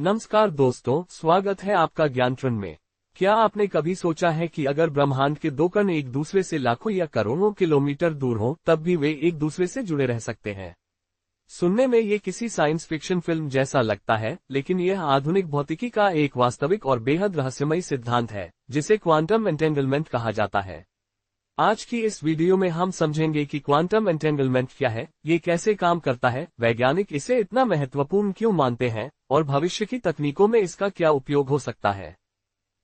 नमस्कार दोस्तों, स्वागत है आपका ज्ञानट्रन में। क्या आपने कभी सोचा है कि अगर ब्रह्मांड के दो कण एक दूसरे से लाखों या करोड़ों किलोमीटर दूर हों, तब भी वे एक दूसरे से जुड़े रह सकते हैं। सुनने में ये किसी साइंस फिक्शन फिल्म जैसा लगता है, लेकिन यह आधुनिक भौतिकी का एक वास्तविक और बेहद रहस्यमयी सिद्धांत है, जिसे क्वांटम एंटेंगलमेंट कहा जाता है। आज की इस वीडियो में हम समझेंगे कि क्वांटम एंटेंगलमेंट क्या है, ये कैसे काम करता है, वैज्ञानिक इसे इतना महत्वपूर्ण क्यों मानते हैं, और भविष्य की तकनीकों में इसका क्या उपयोग हो सकता है।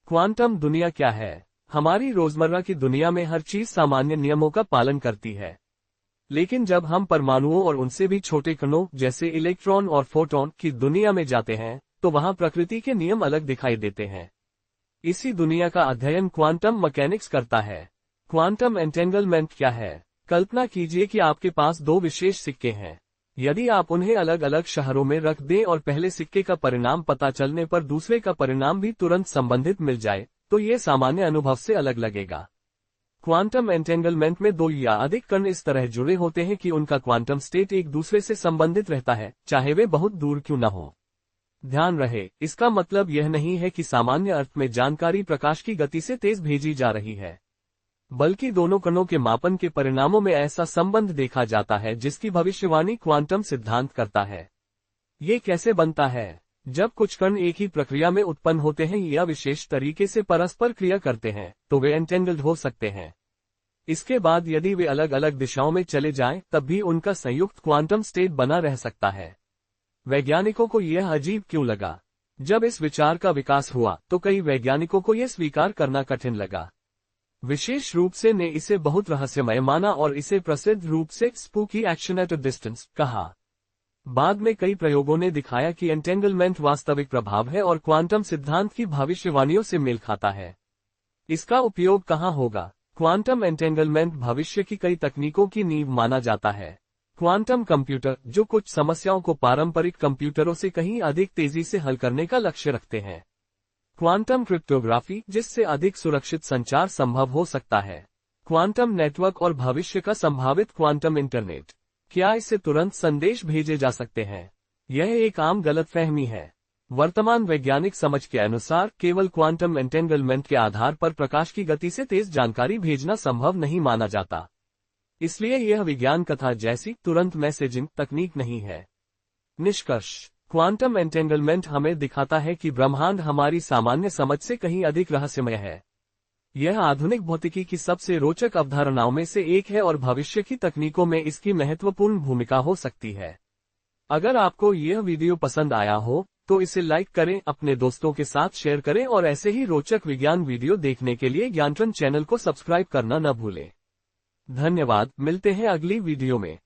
क्वांटम दुनिया क्या है? हमारी रोजमर्रा की दुनिया में हर चीज सामान्य नियमों का पालन करती है। लेकिन जब हम परमाणुओं और उनसे भी छोटे कणों जैसे इलेक्ट्रॉन और फोटॉन की दुनिया में जाते हैं, तो वहां प्रकृति के नियम अलग दिखाई देते हैं। इसी दुनिया का अध्ययन क्वांटम मैकेनिक्स करता है। क्वांटम एंटेंगलमेंट क्या है? कल्पना कीजिए कि आपके पास दो विशेष सिक्के हैं। यदि आप उन्हें अलग अलग शहरों में रख दें और पहले सिक्के का परिणाम पता चलने पर दूसरे का परिणाम भी तुरंत संबंधित मिल जाए, तो ये सामान्य अनुभव से अलग लगेगा। क्वांटम एंटेंगलमेंट में दो या अधिक कण इस तरह जुड़े होते हैं कि उनका क्वांटम स्टेट एक दूसरे से संबंधित रहता है, चाहे वे बहुत दूर क्यों न हो। ध्यान रहे, इसका मतलब यह नहीं है कि सामान्य अर्थ में जानकारी प्रकाश की गति से तेज भेजी जा रही है, बल्कि दोनों कणों के मापन के परिणामों में ऐसा संबंध देखा जाता है जिसकी भविष्यवाणी क्वांटम सिद्धांत करता है। ये कैसे बनता है? जब कुछ कण एक ही प्रक्रिया में उत्पन्न होते हैं या विशेष तरीके से परस्पर क्रिया करते हैं, तो वे एंटेंगल्ड हो सकते हैं। इसके बाद यदि वे अलग अलग दिशाओं में चले जाएं, तब भी उनका संयुक्त क्वांटम स्टेट बना रह सकता है। वैज्ञानिकों को यह अजीब क्यों लगा? जब इस विचार का विकास हुआ, तो कई वैज्ञानिकों को यह स्वीकार करना कठिन लगा। विशेष रूप से ने इसे बहुत रहस्यमय माना और इसे प्रसिद्ध रूप से spooky action at a distance कहा। बाद में कई प्रयोगों ने दिखाया कि एंटेंगलमेंट वास्तविक प्रभाव है और क्वांटम सिद्धांत की भविष्यवाणियों से मेल खाता है। इसका उपयोग कहाँ होगा? क्वांटम एंटेंगलमेंट भविष्य की कई तकनीकों की नींव माना जाता है। क्वांटम कंप्यूटर, जो कुछ समस्याओं को पारंपरिक कंप्यूटरों से कहीं अधिक तेजी से हल करने का लक्ष्य रखते हैं। क्वांटम क्रिप्टोग्राफी, जिससे अधिक सुरक्षित संचार संभव हो सकता है। क्वांटम नेटवर्क और भविष्य का संभावित क्वांटम इंटरनेट। क्या इससे तुरंत संदेश भेजे जा सकते हैं? यह एक आम गलतफहमी है। वर्तमान वैज्ञानिक समझ के अनुसार केवल क्वांटम एंटेंगलमेंट के आधार पर प्रकाश की गति से तेज जानकारी भेजना संभव नहीं माना जाता। इसलिए यह विज्ञान कथा जैसी तुरंत मैसेजिंग तकनीक नहीं है। निष्कर्ष: क्वांटम एंटेंगलमेंट हमें दिखाता है कि ब्रह्मांड हमारी सामान्य समझ से कहीं अधिक रहस्यमय है। यह आधुनिक भौतिकी की सबसे रोचक अवधारणाओं में से एक है और भविष्य की तकनीकों में इसकी महत्वपूर्ण भूमिका हो सकती है। अगर आपको यह वीडियो पसंद आया हो, तो इसे लाइक करें, अपने दोस्तों के साथ शेयर करें और ऐसे ही रोचक विज्ञान वीडियो देखने के लिए ज्ञानट्रन चैनल को सब्सक्राइब करना न भूलें। धन्यवाद, मिलते हैं अगली वीडियो में।